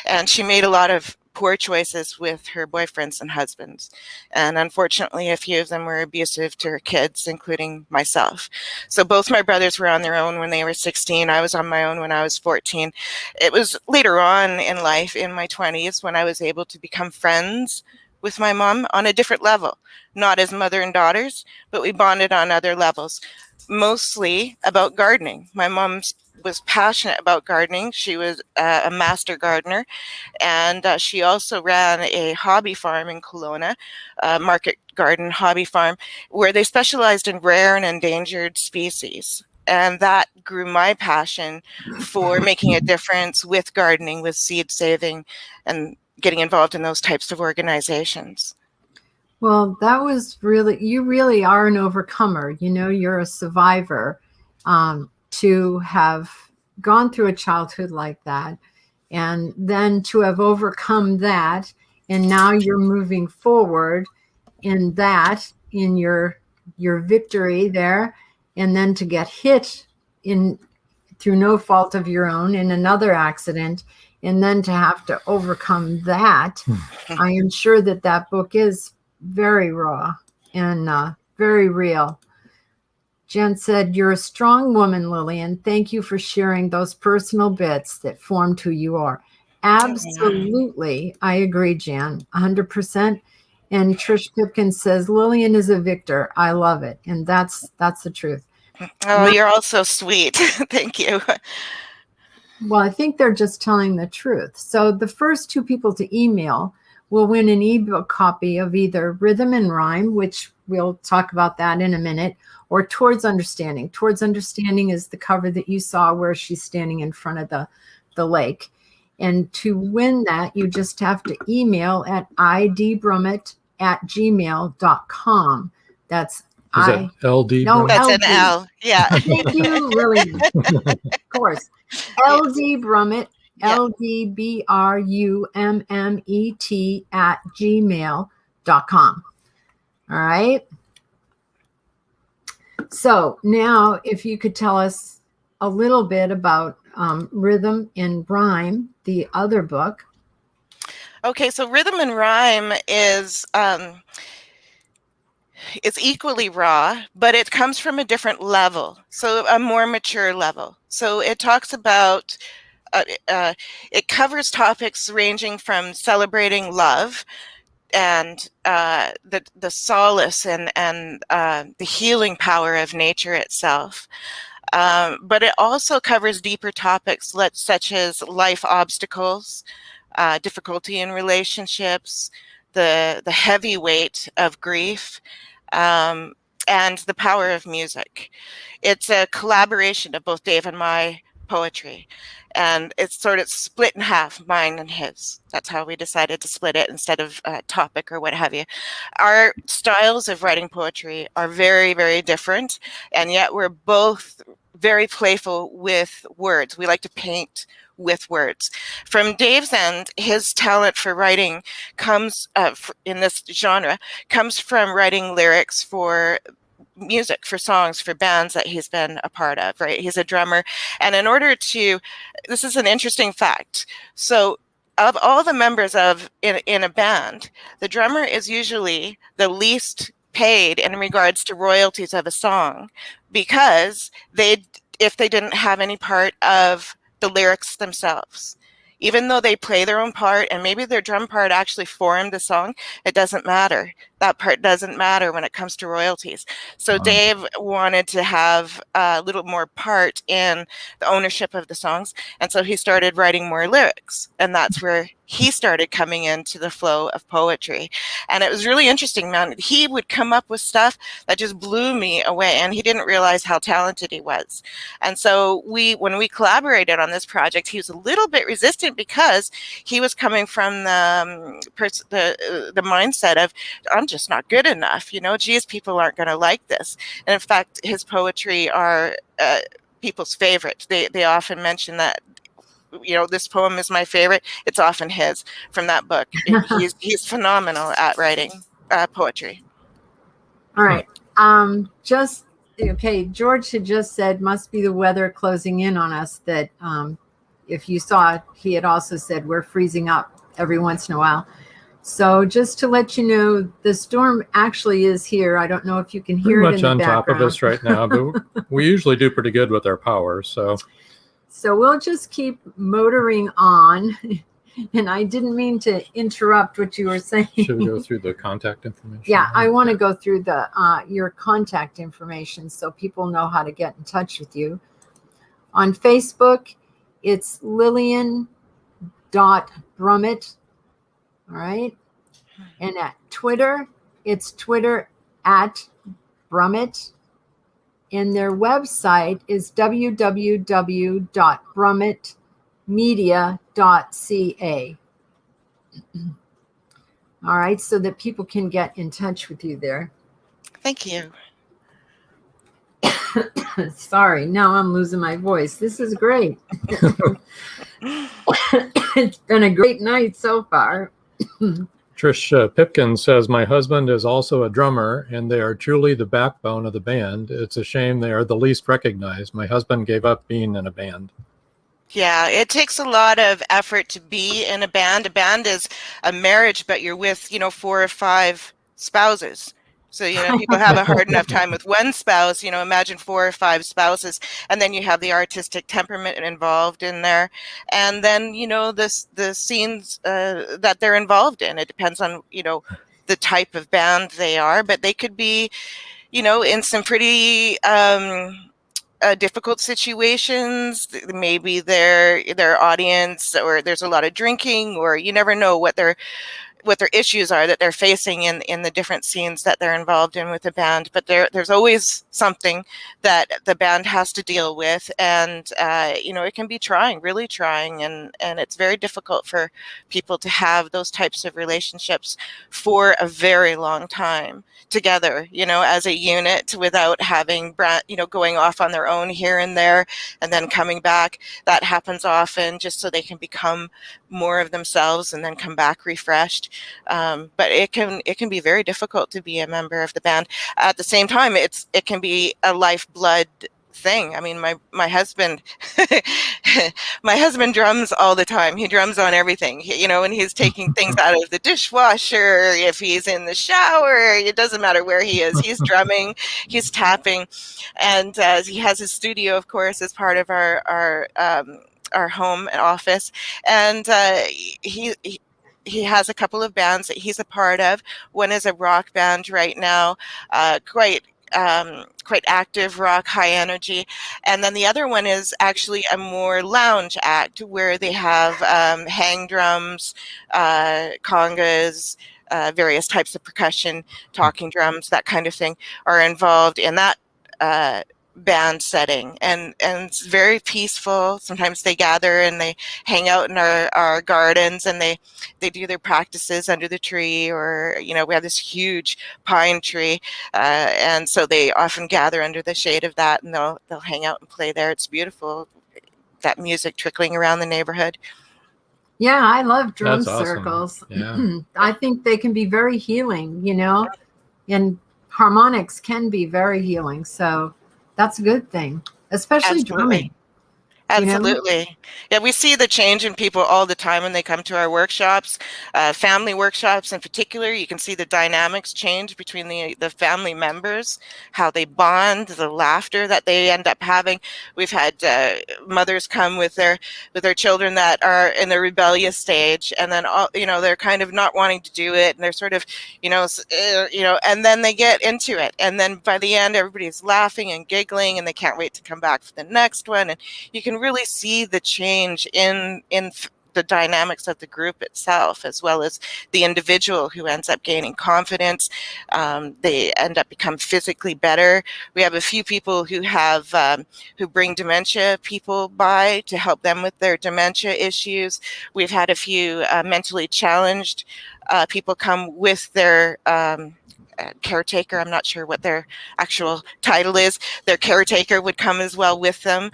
and she made a lot of poor choices with her boyfriends and husbands. And unfortunately, a few of them were abusive to her kids, including myself. So both my brothers were on their own when they were 16. I was on my own when I was 14. It was later on in life, in my 20s, when I was able to become friends with my mom on a different level, not as mother and daughters, but we bonded on other levels, mostly about gardening. My mom was passionate about gardening. She was a master gardener, and she also ran a hobby farm in Kelowna, market garden hobby farm, where they specialized in rare and endangered species. And that grew my passion for making a difference with gardening, with seed saving, and getting involved in those types of organizations. Well, that was really, you really are an overcomer. You're a survivor. To have gone through a childhood like that, and then to have overcome that, and now you're moving forward in that, in your victory there, and then to get hit through no fault of your own in another accident, and then to have to overcome that. I am sure that book is very raw and very real. Jen said, "You're a strong woman, Lillian. Thank you for sharing those personal bits that formed who you are." Absolutely. I agree, Jen, 100%. And Trish Pipkin says, "Lillian is a victor. I love it." And that's the truth. Oh, you're all so sweet. Thank you. Well, I think they're just telling the truth. So the first 2 people to email will win an ebook copy of either Rhythm and Rhyme, which we'll talk about that in a minute, or Towards Understanding. Towards Understanding is the cover that you saw where she's standing in front of the lake. And to win that, you just have to email at idbrummet@gmail.com. That's Is that LD? No, That's LD. an L. Yeah. Thank you, Lillian. Of course. LD Brummet, Yeah. LDBRUMMET@gmail.com. All right. So now if you could tell us a little bit about Rhythm and Rhyme, the other book. Okay, so Rhythm and Rhyme is it's equally raw, but it comes from a different level, so a more mature level. So it talks about it covers topics ranging from celebrating love and the solace and the healing power of nature itself. But it also covers deeper topics such as life obstacles, difficulty in relationships, the heavy weight of grief, and the power of music. It's a collaboration of both Dave and my poetry, and it's sort of split in half, mine and his. That's how we decided to split it instead of topic or what have you. Our styles of writing poetry are very, very different, and yet we're both very playful with words. We like to paint with words. From Dave's end, his talent for writing comes in this genre comes from writing lyrics for music, for songs, for bands that he's been a part of, right? He's a drummer. And in order to, this is an interesting fact. So of all the members in a band, the drummer is usually the least paid in regards to royalties of a song, because if they didn't have any part of the lyrics themselves. Even though they play their own part and maybe their drum part actually formed the song, it doesn't matter. That part doesn't matter when it comes to royalties. So Dave wanted to have a little more part in the ownership of the songs. And so he started writing more lyrics. And that's where he started coming into the flow of poetry. And it was really interesting, man. He would come up with stuff that just blew me away. And he didn't realize how talented he was. And so when we collaborated on this project, he was a little bit resistant because he was coming from the mindset of, I'm just not good enough, geez, people aren't going to like this. And in fact, his poetry are people's favorite. They often mention that, this poem is my favorite. It's often his from that book. He's phenomenal at writing poetry. All right. George had just said, must be the weather closing in on us, that if you saw, he had also said we're freezing up every once in a while. So just to let you know, the storm actually is here. I don't know if you can hear it in the background. Pretty much on top of us right now, but we usually do pretty good with our power. So we'll just keep motoring on. And I didn't mean to interrupt what you were saying. Should we go through the contact information? Yeah, I want to go through your contact information so people know how to get in touch with you. On Facebook, it's Lillian.Brummet. All right. And at Twitter, it's Twitter @Brummet. And their website is www.brummetmedia.ca. All right, so that people can get in touch with you there. Thank you. Sorry, now I'm losing my voice. This is great. It's been a great night so far. Trish Pipkin says, my husband is also a drummer, and they are truly the backbone of the band. It's a shame they are the least recognized. My husband gave up being in a band. Yeah, it takes a lot of effort to be in a band. A band is a marriage, but you're with, 4 or 5 spouses. So, people have a hard enough time with one spouse, imagine 4 or 5 spouses, and then you have the artistic temperament involved in there. And then, the scenes that they're involved in. It depends on, the type of band they are, but they could be, in some pretty difficult situations. Maybe their audience, or there's a lot of drinking, or you never know what they're issues are that they're facing in the different scenes that they're involved in with the band. But there's always something that the band has to deal with, and it can be trying, really trying, and it's very difficult for people to have those types of relationships for a very long time together, as a unit, without having going off on their own here and there and then coming back. That happens often just so they can become more of themselves and then come back refreshed. But it can be very difficult to be a member of the band. At the same time, it can be a lifeblood thing. I mean, my husband my husband drums all the time. He drums on everything, and he's taking things out of the dishwasher. If he's in the shower, it doesn't matter where he is. He's drumming, he's tapping, and he has his studio, of course, as part of our home and office. And he has a couple of bands that he's a part of. One is a rock band right now, quite active rock, high energy. And then the other one is actually a more lounge act where they have hang drums, congas, various types of percussion, talking drums, that kind of thing are involved in that band setting, and it's very peaceful. Sometimes they gather and they hang out in our gardens, and they do their practices under the tree, or we have this huge pine tree, and so they often gather under the shade of that, and they'll hang out and play there. It's beautiful, that music trickling around the neighborhood. Yeah, I love drum That's awesome. circles. Yeah. I think they can be very healing, and harmonics can be very healing. So that's a good thing, especially drumming. Absolutely. Yeah, we see the change in people all the time when they come to our workshops, family workshops in particular. You can see the dynamics change between the family members, how they bond, the laughter that they end up having. We've had mothers come with their children that are in the rebellious stage, and then they're kind of not wanting to do it, and they're sort of and then they get into it, and then by the end everybody's laughing and giggling, and they can't wait to come back for the next one. And you can really see the change in the dynamics of the group itself, as well as the individual who ends up gaining confidence. They end up become physically better. We have a few people who have who bring dementia people by to help them with their dementia issues. We've had a few mentally challenged people come with their caretaker. I'm not sure what their actual title is. Their caretaker would come as well with them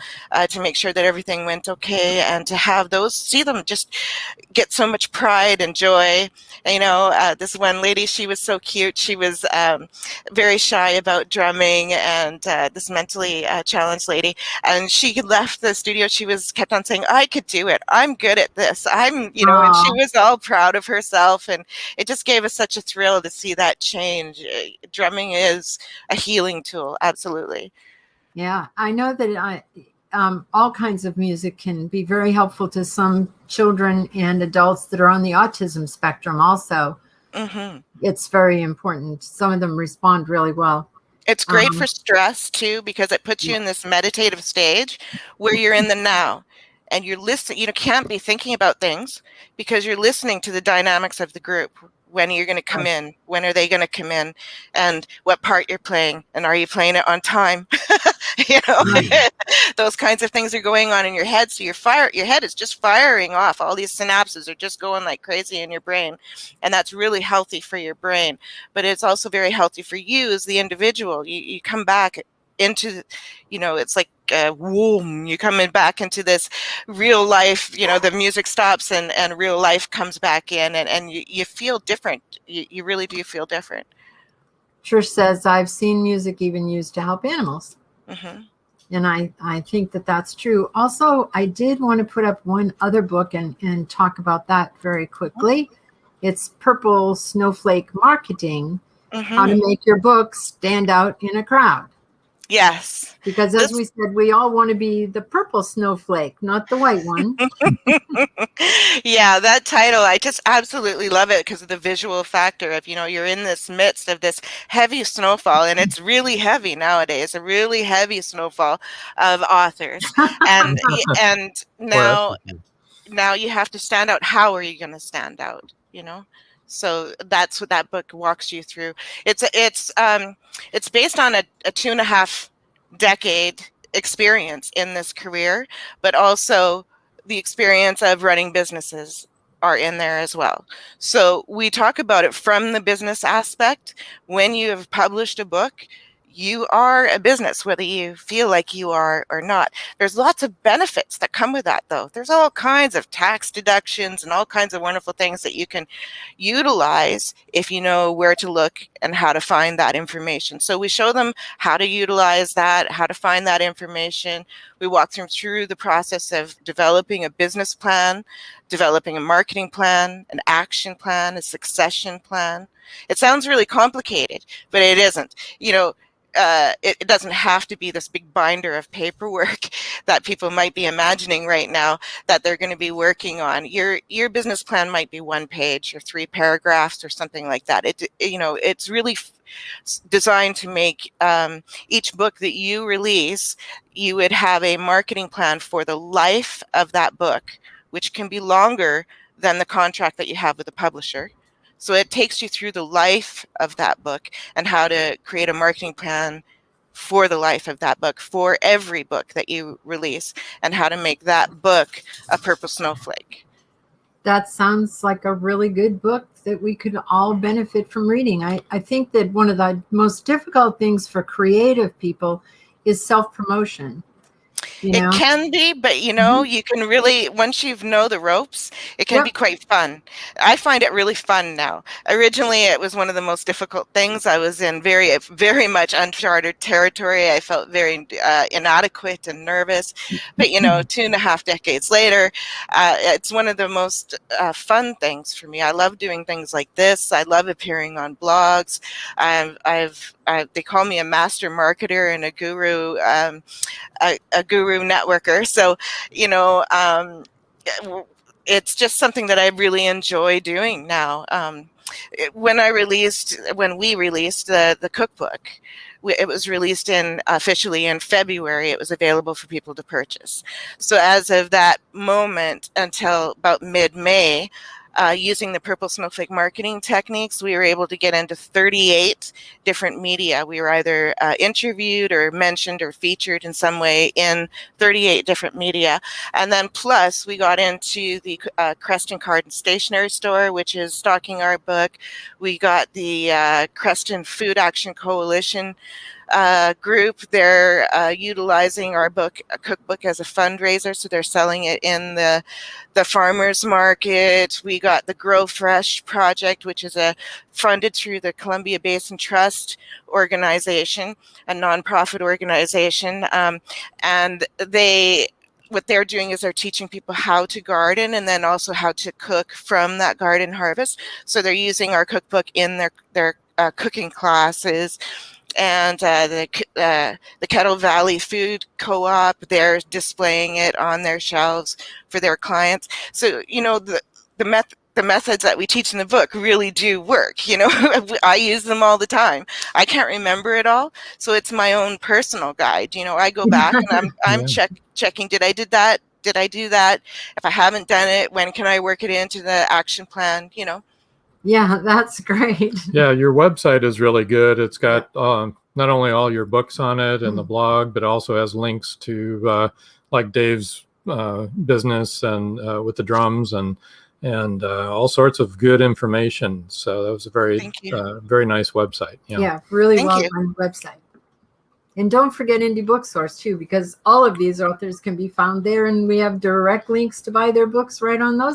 to make sure that everything went okay, and to have see them just get so much pride and joy. This one lady, she was so cute. She was very shy about drumming, and this mentally challenged lady, and she left the studio. She kept on saying, "I could do it. I'm good at this. And she was all proud of herself, and it just gave us such a thrill to see that change. Drumming is a healing tool, absolutely. Yeah, I know that all kinds of music can be very helpful to some children and adults that are on the autism spectrum also. Mm-hmm. It's very important. Some of them respond really well. It's great for stress too, because it puts you in this meditative stage where you're in the now. And you're listening. You can't be thinking about things because you're listening to the dynamics of the group. When are you going to come in? When are they going to come in? And what part you're playing? And are you playing it on time? Those kinds of things are going on in your head. So your head is just firing off. All these synapses are just going like crazy in your brain. And that's really healthy for your brain. But it's also very healthy for you as the individual. You come back into, it's like womb. You're coming back into this real life, the music stops and real life comes back in, and you feel different. You really do feel different. Trish says, I've seen music even used to help animals. Mm-hmm. And I think that that's true. Also, I did want to put up one other book and talk about that very quickly. It's Purple Snowflake Marketing, How to Make Your Book Stand Out in a Crowd. Yes. Because as we said, we all want to be the purple snowflake, not the white one. Yeah, that title, I just absolutely love it because of the visual factor of, you're in this midst of this heavy snowfall, and it's really heavy nowadays, a really heavy snowfall of authors. And now you have to stand out. How are you going to stand out? So that's what that book walks you through. It's based on a 2.5 decade experience in this career, but also the experience of running businesses are in there as well. So we talk about it from the business aspect. When you have published a book, you are a business, whether you feel like you are or not. There's lots of benefits that come with that, though. There's all kinds of tax deductions and all kinds of wonderful things that you can utilize if you know where to look and how to find that information. So we show them how to utilize that, how to find that information. We walk them through the process of developing a business plan, developing a marketing plan, an action plan, a succession plan. It sounds really complicated, but it isn't. It doesn't have to be this big binder of paperwork that people might be imagining right now that they're going to be working on. Your business plan might be 1 page or 3 paragraphs or something like that. It's really designed to make each book that you release, you would have a marketing plan for the life of that book, which can be longer than the contract that you have with the publisher. So it takes you through the life of that book and how to create a marketing plan for the life of that book, for every book that you release, and how to make that book a purple snowflake. That sounds like a really good book that we could all benefit from reading. I think that one of the most difficult things for creative people is self-promotion. It can be, but you can really, once you know the ropes, it can be quite fun. I find it really fun now. Originally, it was one of the most difficult things. I was in very, very much uncharted territory. I felt very inadequate and nervous. But 2.5 decades later, it's one of the most fun things for me. I love doing things like this. I love appearing on blogs. They call me a master marketer and a guru. A guru networker. So, it's just something that I really enjoy doing now. When we released the cookbook, it was released officially in February. It was available for people to purchase. So as of that moment until about mid-May, using the Purple Snowflake marketing techniques, we were able to get into 38 different media. We were either interviewed or mentioned or featured in some way in 38 different media. And then plus we got into the Creston Card and Stationery Store, which is stocking our book. We got the Creston Food Action Coalition group. They're utilizing our cookbook as a fundraiser, so they're selling it in the farmers market. We got the Grow Fresh project, which is funded through the Columbia Basin Trust organization, a nonprofit organization, and what they're doing is they're teaching people how to garden and then also how to cook from that garden harvest. So they're using our cookbook in their cooking classes. And the Kettle Valley Food Co-op, they're displaying it on their shelves for their clients. So, the methods that we teach in the book really do work. I use them all the time. I can't remember it all, so it's my own personal guide. I go back and I'm checking, did I do that? Did I do that? If I haven't done it, when can I work it into the action plan? Yeah, that's great. Yeah, your website is really good. It's got not only all your books on it and the blog, but also has links to like Dave's business and with the drums and all sorts of good information. So that was a very nice website. Yeah, really well done website. And don't forget Indie Book Source too, because all of these authors can be found there, and we have direct links to buy their books right on our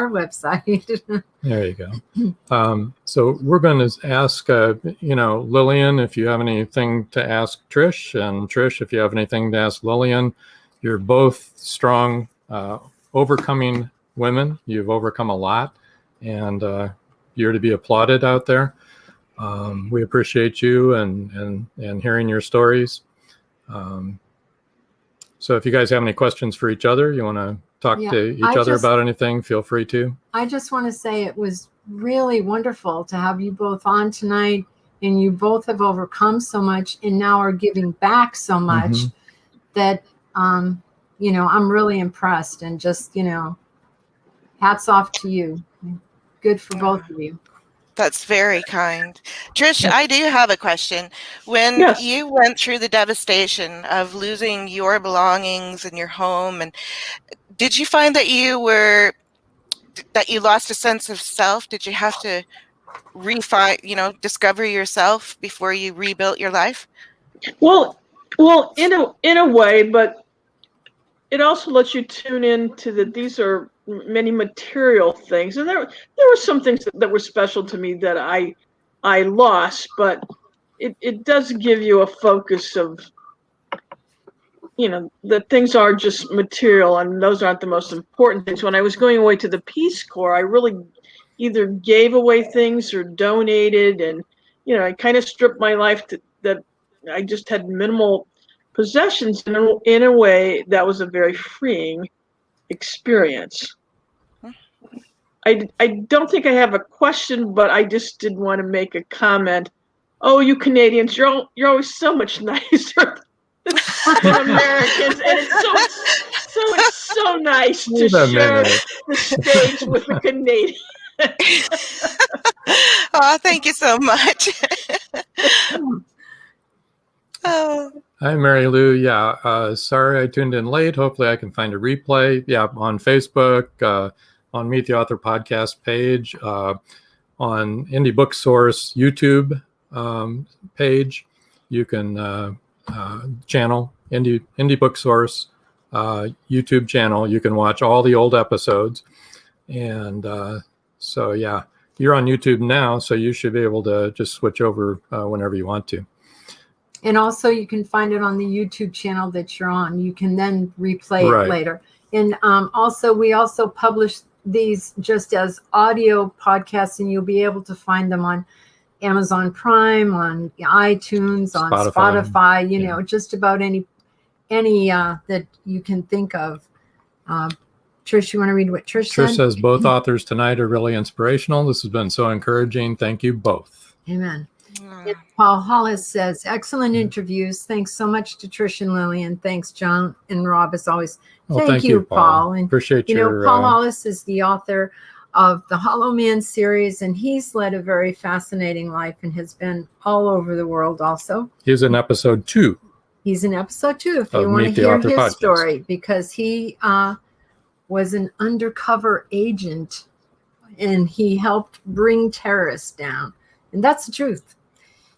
website. There you go. So we're going to ask, Lillian, if you have anything to ask Trish, and Trish, if you have anything to ask Lillian. You're both strong, overcoming women. You've overcome a lot, and you're to be applauded out there. We appreciate you and hearing your stories. So if you guys have any questions for each other, you want to talk to each other about anything, feel free to. I just want to say it was really wonderful to have you both on tonight, and you both have overcome so much and now are giving back so much that, I'm really impressed, and just, hats off to you. good for both of you. That's very kind. Trish, I do have a question. When Yes. you went through the devastation of losing your belongings and your home, and did you find that you lost a sense of self? Did you have to discover yourself before you rebuilt your life? Well, in a way, but it also lets you tune into that these are many material things, and there were some things that were special to me that I lost, but it does give you a focus of, that things are just material, and those aren't the most important things. When I was going away to the Peace Corps, I really either gave away things or donated, and I kind of stripped my life that I just had minimal possessions. In a way, that was a very freeing experience. I don't think I have a question, but I just did want to make a comment. Oh, you Canadians, you're always so much nicer than Americans, and it's so nice to share the stage with a Canadian. Oh, thank you so much. Oh. Hi, Mary Lou. Yeah, sorry I tuned in late. Hopefully I can find a replay. Yeah, on Facebook, on Meet the Author podcast page, on Indie Book Source YouTube page. You can channel, Indie Book Source YouTube channel. You can watch all the old episodes. And so, yeah, you're on YouTube now, so you should be able to just switch over whenever you want to. And also you can find it on the YouTube channel that you're on. You can then replay it later. And also, we also publish these just as audio podcasts, and you'll be able to find them on Amazon Prime, on iTunes, on Spotify, just about any that you can think of. Trish, you want to read what Trish said? Trish says, both authors tonight are really inspirational. This has been so encouraging. Thank you both. Amen. And Paul Hollis says, excellent interviews. Thanks so much to Trish and Lillian. Thanks, John and Rob, as always. Thank you, Paul. And appreciate your... Paul Hollis is the author of the Hollow Man series, and he's led a very fascinating life and has been all over the world also. He's in episode 2. He's in episode 2 if you want to hear his podcast story, because he was an undercover agent and he helped bring terrorists down. And that's the truth.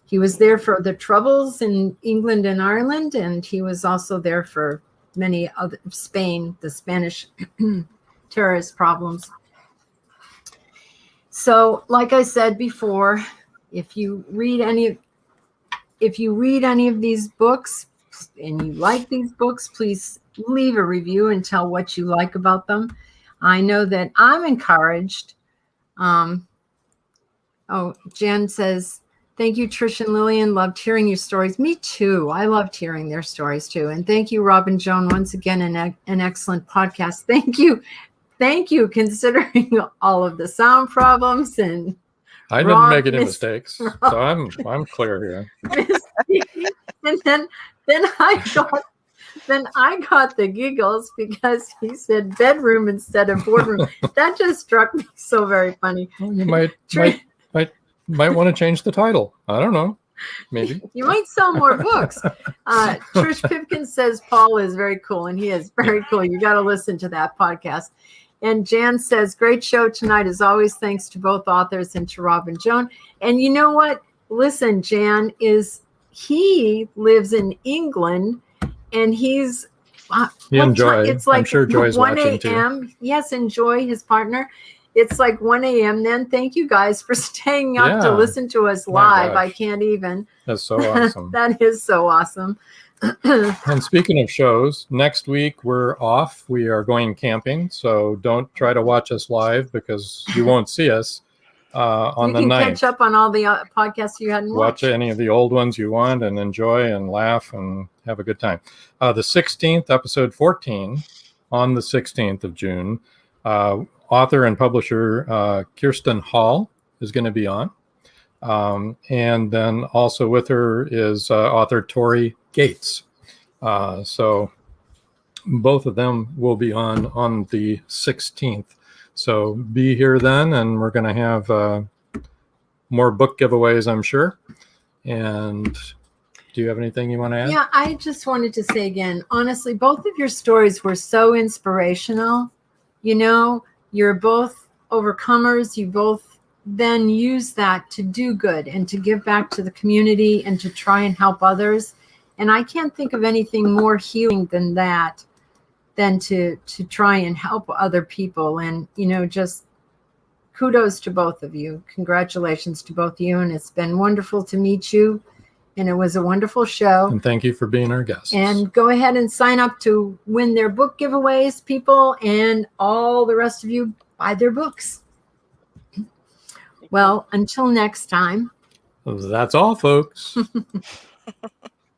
He was there for the troubles in England and Ireland, and he was also there for many other the Spanish terrorist problems. So, like I said before, if you read any of these books and you like these books, please leave a review and tell what you like about them. I know that I'm encouraged. Jen says, thank you, Trish and Lillian. Loved hearing your stories. Me too. I loved hearing their stories too. And thank you, Rob and Joan, once again, an excellent podcast. Thank you. Thank you, considering all of the sound problems. And I didn't make any mistakes, so I'm clear here. And then I got the giggles because he said bedroom instead of boardroom. That just struck me so very funny. Well, you might want to change the title. I don't know. Maybe. You might sell more books. Trish Pipkin says Paul is very cool, and he is very cool. You got to listen to that podcast. And Jan says, great show tonight, as always. Thanks to both authors and to Rob and Joan. And you know what? Listen, Jan he lives in England, and he's it's like, I'm sure Joy's 1 a.m. Yes, and Joy, his partner. It's like 1 a.m. Then thank you guys for staying up to listen to us live. I can't even. That's so awesome. That is so awesome. And speaking of shows, next week we're off. We are going camping, so don't try to watch us live because you won't see us on the 9th. You can catch up on all the podcasts you hadn't watched. Watch any of the old ones you want and enjoy and laugh and have a good time. The 16th, episode 14, on the 16th of June, author and publisher Kirsten Hall is going to be on. And then also with her is author Tori Gates. So both of them will be on the 16th. So be here then, and we're going to have more book giveaways, I'm sure. And do you have anything you want to add? Yeah, I just wanted to say again, honestly, both of your stories were so inspirational. You know, you're both overcomers. You both then use that to do good and to give back to the community and to try and help others. And I can't think of anything more healing than that, than to try and help other people. And, you know, just kudos to both of you. Congratulations to both of you. And it's been wonderful to meet you. And it was a wonderful show. And thank you for being our guest. And go ahead and sign up to win their book giveaways, people, and all the rest of you buy their books. Well, until next time. That's all, folks.